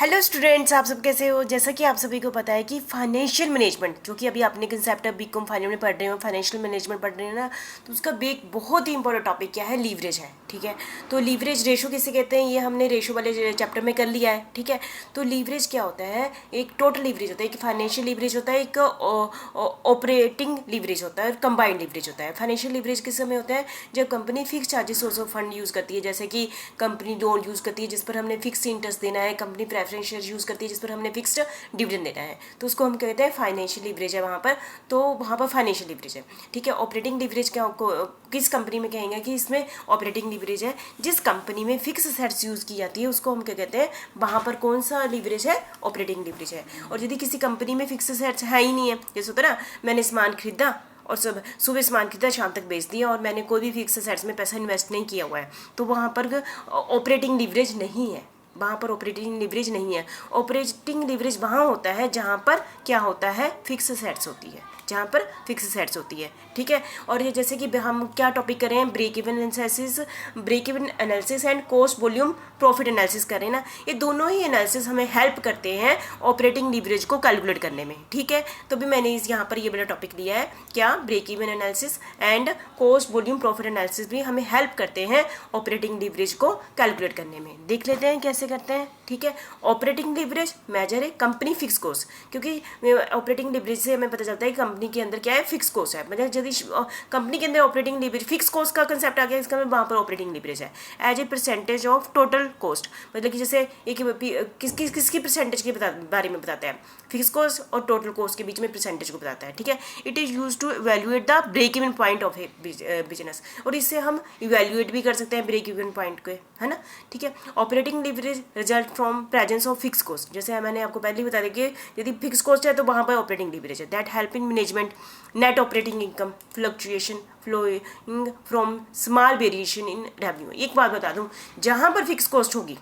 Hello students, आप सब कैसे हो। जैसा कि आप सभी को पता है कि फाइनेंशियल मैनेजमेंट, जो कि अभी आपने कंसेप्ट ऑफ बीकॉम फाइनल में पढ़ रहे हो, फाइनेंशियल मैनेजमेंट पढ़ रहे हो ना, तो उसका एक बहुत ही इंपॉर्टेंट टॉपिक क्या है, लीवरेज है। ठीक है, तो लीवरेज रेशो किसे कहते हैं, ये हमने रेशो वाले चैप्टर में कर लिया है। ठीक है, तो लीवरेज क्या होता है, एक टोटल लीवरेज होता है, एक फाइनेंशियल लीवरेज होता है, एक ऑपरेटिंग लीवरेज होता है और कंबाइंड लीवरेज होता है। फाइनेंशियल लीवरेज किस समय होता है, जब company fix charges source of fund use करती है, जैसे कि कंपनी लोन यूज़ करती है जिस पर हमने फिक्स इंटरेस्ट देना है, कंपनी प्रेफरेंस शेयर यूज़ करती है जिस पर हमने फिक्स्ड डिविडेंड देना है, तो उसको हम कहते हैं फाइनेंशियल लीवरेज है वहाँ पर। तो वहाँ पर फाइनेंशियल लीवरेज है। ठीक है, ऑपरेटिंग लीवरेज क्या किस कंपनी में कहेंगे कि इसमें ऑपरेटिंग लीवरेज है, जिस कंपनी में फिक्स एसेट्स यूज़ की जाती है उसको हम क्या कहते हैं, वहाँ पर कौन सा लीवरेज है, ऑपरेटिंग लीवरेज है। और यदि किसी कंपनी में फिक्स एसेट्स है ही नहीं है, जैसे होता है ना, मैंने सामान खरीदा और सुबह सामान खरीदा, शाम तक बेच दिया और मैंने कोई भी फिक्स एसेट्स में पैसा इन्वेस्ट नहीं किया हुआ है, तो वहाँ पर ऑपरेटिंग लीवरेज नहीं है। वहाँ पर ऑपरेटिंग लीवरेज नहीं है। ऑपरेटिंग लीवरेज वहाँ होता है जहाँ पर क्या होता है, फिक्स एसेट्स होती है, जहाँ पर फिक्स एसेट्स होती है। ठीक है, और ये जैसे कि हम क्या टॉपिक कर रहे हैं, break even analysis and cost volume profit analysis कर रहे हैं ना, ये दोनों ही एनालिसिस हमें हेल्प करते हैं ऑपरेटिंग लीवरेज को कैलकुलेट करने में। ठीक है, तो भी मैंने यहाँ पर ये बड़ा टॉपिक लिया है, क्या break even analysis and cost volume profit analysis भी हमें हेल्प करते हैं ऑपरेटिंग लीवरेज को कैलकुलेट करने में। देख लेते हैं कैसे करते हैं। ठीक है, ऑपरेटिंग लीवरेज मेजर है कंपनी फिक्स कॉस्ट, क्योंकि ऑपरेटिंग लीवरेज से हमें पता चलता है कि कंपनी के अंदर क्या है, फिक्स कॉस्ट है। मतलब यदि कंपनी के अंदर ऑपरेटिंग लीवरेज फिक्स कॉस्ट का कंसेप्ट आ गया, इसका मतलब वहाँ पर ऑपरेटिंग लीवरेज है as a percentage of total cost. मतलब कि जैसे एक किसकी परसेंटेज के बारे में बताता है, फिक्स कॉस्ट और टोटल कॉस्ट के बीच में परसेंटेज को बताता है। ठीक है, it is use to evaluate the break even point of a business, और इससे हम इवेल्युएट भी कर सकते हैं ब्रेक इवन पॉइंट को, है ना। ठीक है, operating leverage result from presence of fix cost, जैसे मैंने आपको पहले ही बता दिया कि यदि फिक्स कॉस्ट है तो वहाँ पर ऑपरेटिंग लीवरेज है। That helping management net operating income fluctuation flowing from small variation in revenue. एक बात बता दूँ, जहाँ पर फिक्स कॉस्ट होगी,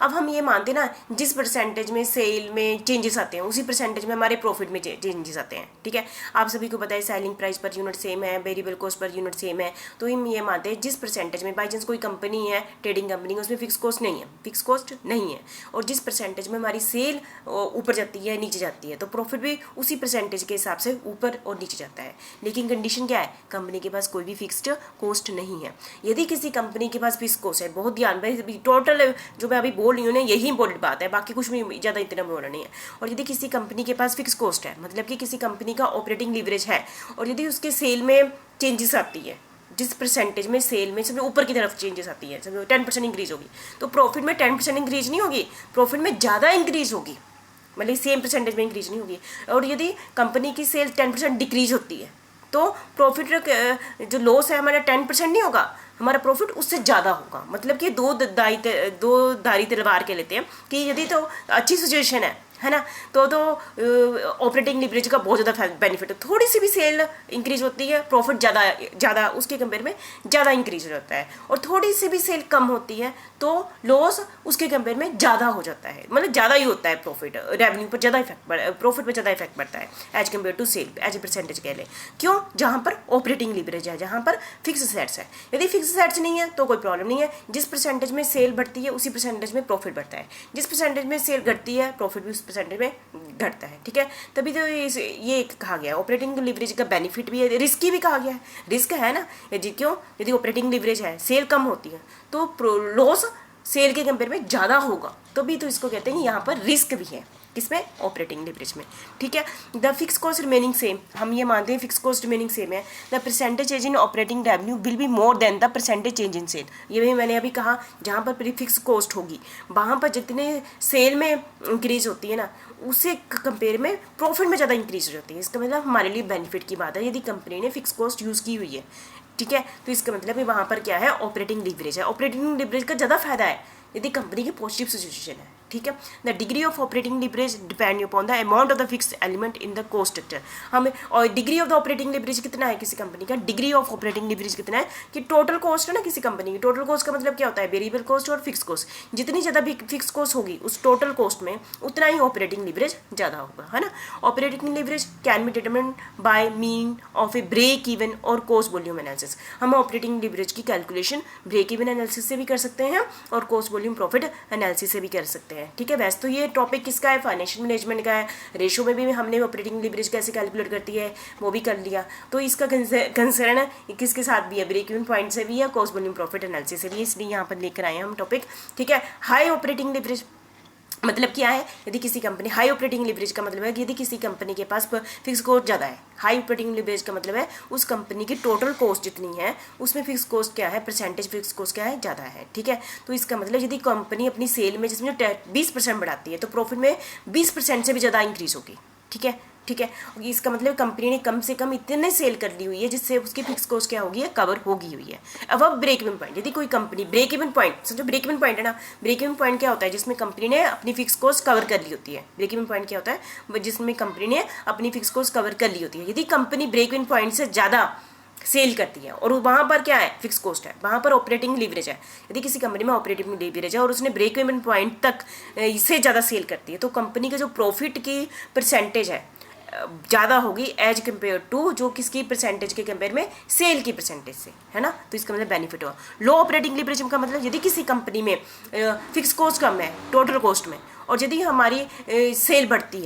अब हम ये मानते हैं ना, जिस परसेंटेज में सेल में चेंजेस आते हैं उसी परसेंटेज में हमारे प्रॉफिट में चेंजेस आते हैं। ठीक है, आप सभी को पता है selling price per unit same है, variable cost per unit same है, तो हम ये मानते हैं जिस परसेंटेज में, बाई चांस कोई कंपनी है ट्रेडिंग कंपनी, उसमें फिक्स कॉस्ट नहीं है, फिक्स कॉस्ट नहीं है, और जिस परसेंटेज में हमारी सेल ऊपर जाती है नीचे जाती है, तो प्रॉफिट भी उसी परसेंटेज के हिसाब से ऊपर और नीचे जाता है। लेकिन कंडीशन क्या है, कंपनी के पास कोई भी फिक्स्ड कॉस्ट नहीं है। यदि किसी कंपनी के पास फिक्स कॉस्ट है, बहुत ध्यान भाई, टोटल जो मैं अभी बोल रही हूँ ना, यही इंपॉर्टेंट बात है, बाकी कुछ भी ज़्यादा इतना बोलना नहीं है। और यदि किसी कंपनी के पास फिक्स कॉस्ट है, मतलब कि किसी कंपनी का ऑपरेटिंग लीवरेज है, और यदि उसके सेल में चेंजेस आती है, जिस परसेंटेज में सेल में सबसे ऊपर की तरफ चेंजेस आती है, समझो 10% इंक्रीज होगी, तो प्रॉफिट में 10% इंक्रीज नहीं होगी, प्रॉफिट में ज़्यादा इंक्रीज होगी, मतलब सेम परसेंटेज में इंक्रीज नहीं होगी। और यदि कंपनी की सेल 10% डिक्रीज होती है, तो प्रॉफिट जो लॉस है हमारा 10% नहीं होगा, हमारा प्रॉफिट उससे ज़्यादा होगा। मतलब कि दो धारी तलवार के लेते हैं कि यदि तो अच्छी सिचुएशन है ना, तो ऑपरेटिंग लीवरेज का बहुत ज़्यादा बेनिफिट है। थोड़ी सी भी सेल इंक्रीज होती है, प्रॉफिट ज़्यादा उसके कंपेयर में ज़्यादा इंक्रीज हो जाता है, और थोड़ी सी भी सेल कम होती है तो लॉस उसके कंपेयर में ज़्यादा हो जाता है, मतलब ज़्यादा ही होता है प्रॉफिट, रेवेन्यू पर ज़्यादा प्रॉफिट पर ज़्यादा इफेक्ट पड़ता है as compare to sale, as a percentage कह लें। क्यों, जहाँ पर ऑपरेटिंग लीवरेज है, जहाँ पर फिक्स एसेट्स है। यदि फिक्स एसेट्स नहीं है तो कोई प्रॉब्लम नहीं है, जिस परसेंटेज में सेल बढ़ती है उसी परसेंटेज में प्रॉफिट बढ़ता है, जिस परसेंटेज में सेल घटती है प्रॉफिट भी उस परसेंटेज में घटता है। ठीक है, तभी तो ये कहा गया है ऑपरेटिंग लीवरेज का बेनिफिट भी है, रिस्की भी कहा गया है, रिस्क है ना। क्यों, यदि ऑपरेटिंग लीवरेज है, सेल कम होती है, तो लॉस सेल के कंपेयर में ज़्यादा होगा, तो भी तो इसको कहते हैं यहाँ पर रिस्क भी है, किसमें, ऑपरेटिंग लीवरेज में। ठीक है, the fix cost remaining same, हम ये मानते हैं फिक्स कॉस्ट रिमेनिंग सेम है, the percentage change in operating revenue will be more than the percentage change in sale. ये भी मैंने अभी कहा, जहाँ पर फिक्स कॉस्ट होगी वहाँ पर जितने सेल में इंक्रीज होती है ना, उससे कंपेयर में प्रॉफिट में ज़्यादा इंक्रीज हो जाती है। इसका मतलब हमारे लिए बेनिफिट की बात है यदि कंपनी ने फिक्स कॉस्ट यूज़ की हुई है। ठीक है, तो इसका मतलब वहाँ पर क्या है, ऑपरेटिंग लीवरेज है। ऑपरेटिंग लीवरेज का ज़्यादा फायदा है यदि कंपनी की पॉजिटिव सिचुएशन है। ठीक है, the degree of operating leverage depend upon the amount of the fix element in the cost structure. हमें और degree of the operating leverage कितना है किसी कंपनी का, डिग्री ऑफ ऑपरेटिंग लीवरेज कितना है कि टोटल कॉस्ट है ना किसी कंपनी की, टोटल कॉस्ट का मतलब क्या होता है, वेरिएबल कॉस्ट और फिक्स कॉस्ट, जितनी ज़्यादा भी फिक्स कॉस्ट होगी उस टोटल कॉस्ट में उतना ही ऑपरेटिंग लीवरेज ज़्यादा होगा, है ना। Operating leverage can be determined by mean of a break even और कॉस्ट वॉल्यूम एनालिसिस। हम ऑपरेटिंग लीवरेज की कैलकुलेशन ब्रेक इवन एनालिसिस से भी कर सकते हैं और कॉस्ट वॉल्यूम प्रॉफिट एनालिसिस से भी कर सकते हैं। करते हैं, ठीक है। वैसे तो ये टॉपिक किसका है, फाइनेंशियल मैनेजमेंट का है। रेशो में भी हमने ऑपरेटिंग लीवरेज कैसे कैलकुलेट करती है वो भी कर लिया। तो इसका कंसर्न किसके साथ भी है, ब्रेक इवन पॉइंट से भी है, कॉस्ट वॉल्यूम प्रॉफिट एनालिसिस से भी, इसलिए यहाँ पर लेकर आए हैं हम टॉपिक, ठीक है। हाई ऑपरेटिंग लीवरेज मतलब क्या है, यदि किसी कंपनी, हाई ऑपरेटिंग लिवरेज का मतलब है कि यदि किसी कंपनी के पास फिक्स कॉस्ट ज़्यादा है। हाई ऑपरेटिंग लिवरेज का मतलब है उस कंपनी की टोटल कॉस्ट जितनी है उसमें फिक्स कॉस्ट क्या है, परसेंटेज फिक्स कॉस्ट क्या है, ज़्यादा है, ठीक है। तो इसका मतलब यदि कंपनी अपनी सेल में जिसमें 20% बढ़ाती है तो प्रॉफिट में 20% से भी ज़्यादा इंक्रीज होगी, ठीक है, ठीक है। इसका मतलब कंपनी ने कम से कम इतने सेल कर ली हुई है जिससे उसकी फिक्स कॉस्ट क्या होगी है, कवर होगी हुई है। अब ब्रेक इवन पॉइंट, यदि कोई कंपनी ब्रेक इवन पॉइंट, समझो ब्रेक इवन पॉइंट है ना, ब्रेक इवन पॉइंट क्या होता है, जिसमें कंपनी ने अपनी फिक्स कॉस्ट कवर कर ली होती है। ब्रेक इवन पॉइंट क्या होता है, जिसमें कंपनी ने अपनी फिक्स कॉस्ट कवर कर ली होती है। यदि कंपनी ब्रेक इवन पॉइंट से ज़्यादा सेल करती है और वहाँ पर क्या है, फिक्स कॉस्ट है, वहाँ पर ऑपरेटिंग लीवरेज है। यदि किसी कंपनी में ऑपरेटिंग लीवरेज है और उसने ब्रेक इवन पॉइंट तक इससे ज़्यादा सेल करती है तो कंपनी का जो प्रॉफिट की परसेंटेज है ज़्यादा होगी एज कम्पेयर टू जो किसकी परसेंटेज के कंपेयर में, सेल की परसेंटेज से, है ना। तो इसका मतलब बेनिफिट होगा। लो ऑपरेटिंग लीवरेज का मतलब यदि किसी कंपनी में फिक्स कॉस्ट कम है टोटल कॉस्ट में और यदि हमारी सेल बढ़ती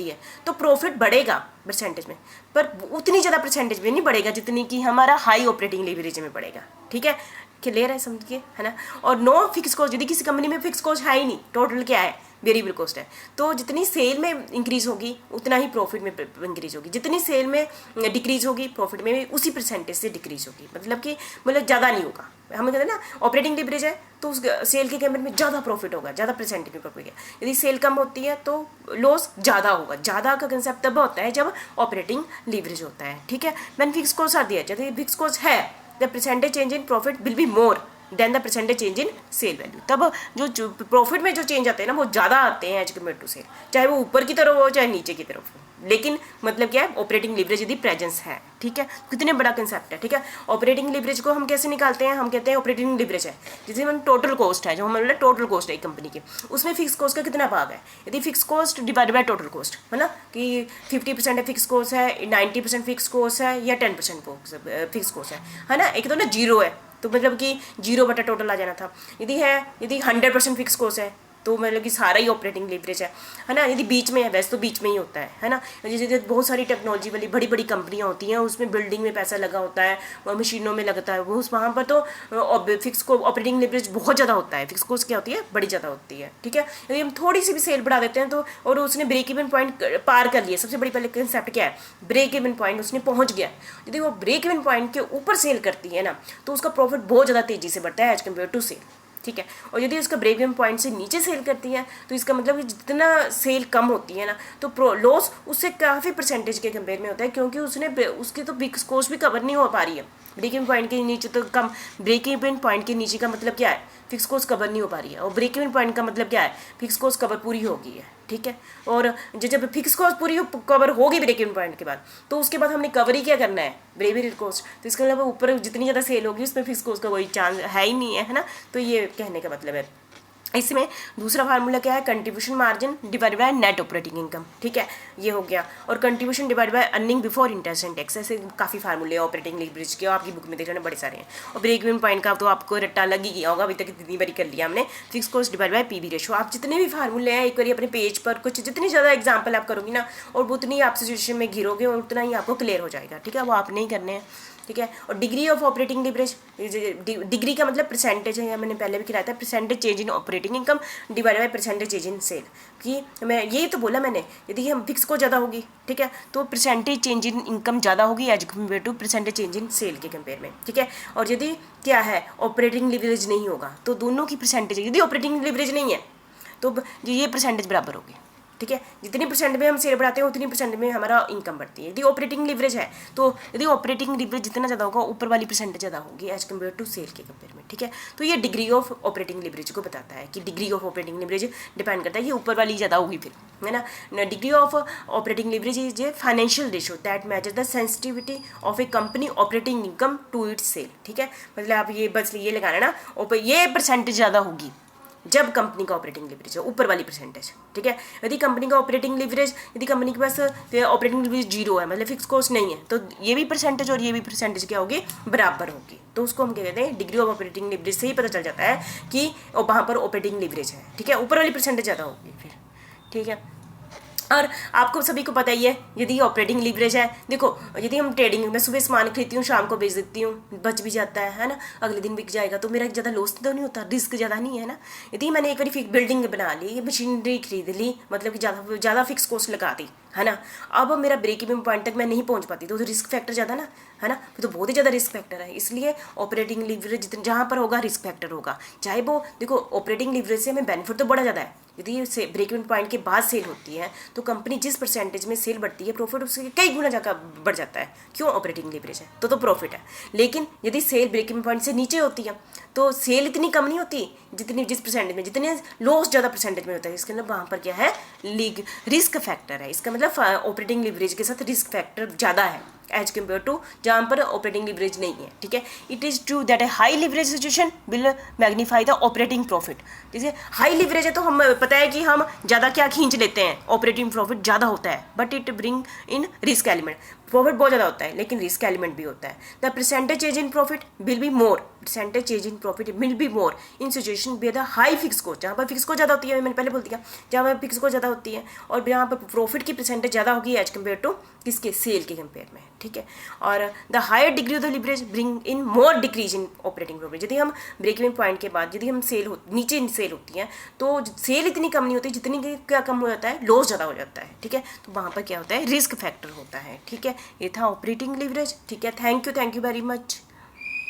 है तो प्रॉफिट बढ़ेगा परसेंटेज में, पर उतनी ज़्यादा परसेंटेज में नहीं बढ़ेगा जितनी कि हमारा हाई ऑपरेटिंग लीवरेज में बढ़ेगा, ठीक है, क्लियर है, समझिए, है ना। और नो फिक्स कॉस्ट, यदि किसी कंपनी में फिक्स कॉस्ट है ही नहीं, टोटल क्या है, वेरिएबल कॉस्ट है, तो जितनी सेल में इंक्रीज होगी उतना ही प्रॉफिट में इंक्रीज होगी, जितनी सेल में डिक्रीज होगी प्रॉफिट में भी उसी परसेंटेज से डिक्रीज होगी, मतलब ज़्यादा नहीं होगा। हमें कहते हैं ना ऑपरेटिंग लीवरेज है तो उस सेल के कंपेयर में ज़्यादा प्रॉफिट होगा, ज़्यादा परसेंटेज में प्रॉफिट है। यदि सेल कम होती है तो लॉस ज़्यादा होगा। ज़्यादा का कंसेप्ट तब होता है जब ऑपरेटिंग लीवरेज होता है, ठीक है। मैंने फिक्स कॉस्ट आ दिया, यदि फिक्स कॉस्ट है the percentage change in profit will be more than the percentage change in sale value. तब जो प्रॉफिट में जो चेंज आते हैं ना वो ज़्यादा आते हैं एज कम्पेयर टू सेल, चाहे वो ऊपर की तरफ हो चाहे नीचे की तरफ हो। लेकिन मतलब क्या है, ऑपरेटिंग लीवरेज यदि प्रेजेंस है, ठीक है। कितने बड़ा कंसेप्ट है, ठीक है। ऑपरेटिंग लीवरेज को हम कैसे निकालते हैं, हम कहते हैं ऑपरेटिंग लीवरेज है जिसमें हम टोटल कॉस्ट है, जो हमारे टोटल कॉस्ट है एक कंपनी की, उसमें फिक्स कॉस्ट का कितना भाग है। यदि fix cost divide by total cost है ना, कि 50% फिक्स कॉस्ट है, 90% फिक्स कॉस्ट है या 10% फिक्स कॉस्ट है ना। एक तो ना जीरो है तो मतलब कि 0 बटा टोटल आ जाना था। यदि 100% फिक्स कॉस्ट है तो मतलब कि सारा ही ऑपरेटिंग लीवरेज है ना। यदि बीच में है, वैसे तो बीच में ही होता है ना। जैसे बहुत सारी टेक्नोलॉजी वाली बड़ी बड़ी कंपनियां होती हैं, उसमें बिल्डिंग में पैसा लगा होता है, मशीनों में लगता है, वो वहाँ पर तो फिक्स को ऑपरेटिंग लीवरेज बहुत ज़्यादा होता है, फिक्स कॉस्ट क्या होती है, बड़ी ज़्यादा होती है, ठीक है। यदि हम थोड़ी सी भी सेल बढ़ा देते हैं तो और उसने ब्रेक इवन पॉइंट पार कर लिया, सबसे बड़ी पहले कंसेप्ट क्या है, ब्रेक इवन पॉइंट उसने पहुँच गया। यदि वो ब्रेक इवन पॉइंट के ऊपर सेल करती है ना तो उसका प्रॉफिट बहुत ज़्यादा तेज़ी से बढ़ता है एज कम्पेयर टू सेल, ठीक है। और यदि उसका ब्रेक इवन पॉइंट से नीचे सेल करती है तो इसका मतलब कि जितना सेल कम होती है ना तो लॉस उससे काफ़ी परसेंटेज के कंपेयर में होता है, क्योंकि उसकी तो फिक्स कॉस्ट भी कवर नहीं हो पा रही है। ब्रेक इवन पॉइंट के नीचे तो कम, ब्रेक इवन पॉइंट के नीचे का मतलब क्या है, फिक्स कॉस्ट कवर नहीं हो पा रही है, और ब्रेक इवन पॉइंट का मतलब क्या है, फिक्स कॉस्ट कवर पूरी हो गई है, ठीक है। और जब फिक्स कॉस्ट पूरी कवर होगी ब्रेक इवन पॉइंट के बाद तो उसके बाद हमने कवर ही क्या करना है, वेरिएबल कॉस्ट। तो इसका मतलब ऊपर जितनी ज़्यादा सेल होगी उसमें फिक्स कॉस्ट का कोई चांस है ही नहीं है ना। तो ये कहने का मतलब है। इसमें दूसरा फार्मूला क्या है, contribution margin divide by net operating income, ठीक है, ये हो गया। और contribution divide by earning before interest and tax, ऐसे काफ़ी फार्मूले ऑपरेटिंग लीवरेज के, आपकी बुक में देख लेना, बड़े सारे हैं। और ब्रेक इवन पॉइंट का तो आपको रट्टा लग ही गया होगा, अभी तक कितनी बारी कर लिया हमने। Fix cost divide by PV ratio, आप जितने भी फार्मूले हैं एक बार अपने पेज पर कुछ जितनी ज़्यादा एग्जाम्पल आप करोगी ना और उतनी आप सिचुएशन में घिरोगे और उतना ही आपको क्लियर हो जाएगा, ठीक है। वो आपने ही करने हैं, ठीक है। और degree of operating leverage, degree का मतलब परसेंटेज है, मैंने पहले भी कराया था, percentage change in operating income divide by percentage change in sale, कि मैं यही तो बोला मैंने, यदि हम फिक्स को ज़्यादा होगी, ठीक है, तो परसेंटेज चेंज इन इनकम ज़्यादा होगी as compare to percentage change in sale के कंपेयर में, ठीक है। और यदि क्या है, ऑपरेटिंग लीवरेज नहीं होगा तो दोनों की परसेंटेज, यदि ऑपरेटिंग लीवरेज नहीं है तो ये परसेंटेज बराबर होगी, ठीक है। जितनी परसेंट में हम सेल बढ़ाते हैं उतनी परसेंट में हमारा इनकम बढ़ती है। यदि ऑपरेटिंग लीवरेज है तो यदि ऑपरेटिंग लीवरेज जितना ज़्यादा होगा ऊपर वाली परसेंटेज ज़्यादा होगी एज कम्पेयर टू सेल के कंपेयर में, ठीक है। तो ये डिग्री ऑफ ऑपरेटिंग लीवरेज को बताता है कि degree of operating leverage depend करता है, ये ऊपर वाली ज़्यादा होगी फिर, है ना। Degree of operating leverage is a financial ratio that matches the sensitivity of a company operating income to its sale, ठीक है। मतलब आप ये बस ये लगाना ना, ये परसेंटेज ज़्यादा होगी जब कंपनी का ऑपरेटिंग लीवरेज है, ऊपर वाली परसेंटेज, ठीक है। यदि कंपनी का ऑपरेटिंग लीवरेज, यदि कंपनी के पास ऑपरेटिंग लीवरेज जीरो है, मतलब फिक्स कॉस्ट नहीं है, तो ये भी परसेंटेज और ये भी परसेंटेज क्या होगी, बराबर होगी। तो उसको हम क्या कहते हैं, डिग्री ऑफ ऑपरेटिंग लीवरेज से ही पता चल जाता है कि वहाँ पर ऑपरेटिंग लीवरेज है, ठीक है। ऊपर वाली परसेंटेज ज़्यादा होगी फिर, ठीक है। और आपको सभी को पता ही है, यदि ऑपरेटिंग लीवरेज है, देखो यदि हम ट्रेडिंग में सुबह सामान खरीदती हूँ, शाम को बेच देती हूँ, बच भी जाता है ना, अगले दिन बिक जाएगा, तो मेरा ज़्यादा लॉस तो नहीं होता, रिस्क ज़्यादा नहीं है ना। यदि मैंने एक बार बिल्डिंग बना ली, मशीनरी खरीद ली, मतलब कि ज़्यादा फिक्स कॉस्ट लगा दी, है ना, अब मेरा ब्रेक इवन पॉइंट तक मैं नहीं पहुँच पाती, तो रिस्क फैक्टर ज़्यादा ना, है ना, तो बहुत ही ज़्यादा रिस्क फैक्टर है। इसलिए ऑपरेटिंग लीवरेज जितने जहाँ पर होगा रिस्क फैक्टर होगा, चाहे वो देखो ऑपरेटिंग लीवरेज से हमें बेनिफिट तो बड़ा ज़्यादा है। यदि ये ब्रेक इवन पॉइंट के बाद सेल होती है, तो कंपनी जिस परसेंटेज में सेल बढ़ती है, प्रॉफिट उससे कई गुना ज़्यादा बढ़ जाता है। क्यों, ऑपरेटिंग लीवरेज है तो प्रॉफिट है। लेकिन यदि सेल ब्रेक इवन पॉइंट से नीचे होती है, तो सेल इतनी कम नहीं होती जितनी जिस परसेंटेज में, जितने लॉस ज़्यादा परसेंटेज में होता है। इसके मतलब वहाँ पर क्या है, रिस्क फैक्टर है। इसका मतलब ऑपरेटिंग लीवरेज के साथ रिस्क फैक्टर ज़्यादा है एज कम्पेयर टू जहाँ पर ऑपरेटिंग लीवरेज नहीं है, ठीक है। It is true that A high leverage situation will magnify the operating profit. जैसे हाई लीवरेज है तो हम पता है कि हम ज़्यादा क्या खींच लेते हैं, ऑपरेटिंग प्रॉफिट ज़्यादा होता है, but it bring in risk element. Profit बहुत ज़्यादा होता है लेकिन रिस्क एलिमेंट भी होता है। The percentage change in profit will be more, percentage change in profit will be more in situation with the high fix cost, जहाँ पर फिक्स कॉस्ट ज़्यादा होती है, मैंने पहले बोल दिया, जहाँ पर फिक्स कॉस्ट ज़्यादा होती है और जहाँ पर प्रॉफिट की परसेंटेज ज़्यादा होगी एज कम्पेयर टू किसके, सेल के कंपेयर में, ठीक है। और the higher degree of the leverage bring in more decrease in operating profit. यदि हम ब्रेक इवन पॉइंट के बाद यदि हम नीचे सेल होती है, तो सेल इतनी कम नहीं होती, जितनी क्या कम हो जाता है, लॉस ज़्यादा हो जाता है, ठीक है। तो वहाँ पर क्या होता है, रिस्क फैक्टर होता है, ठीक है। ये था ऑपरेटिंग लीवरेज, ठीक है। Thank you very much.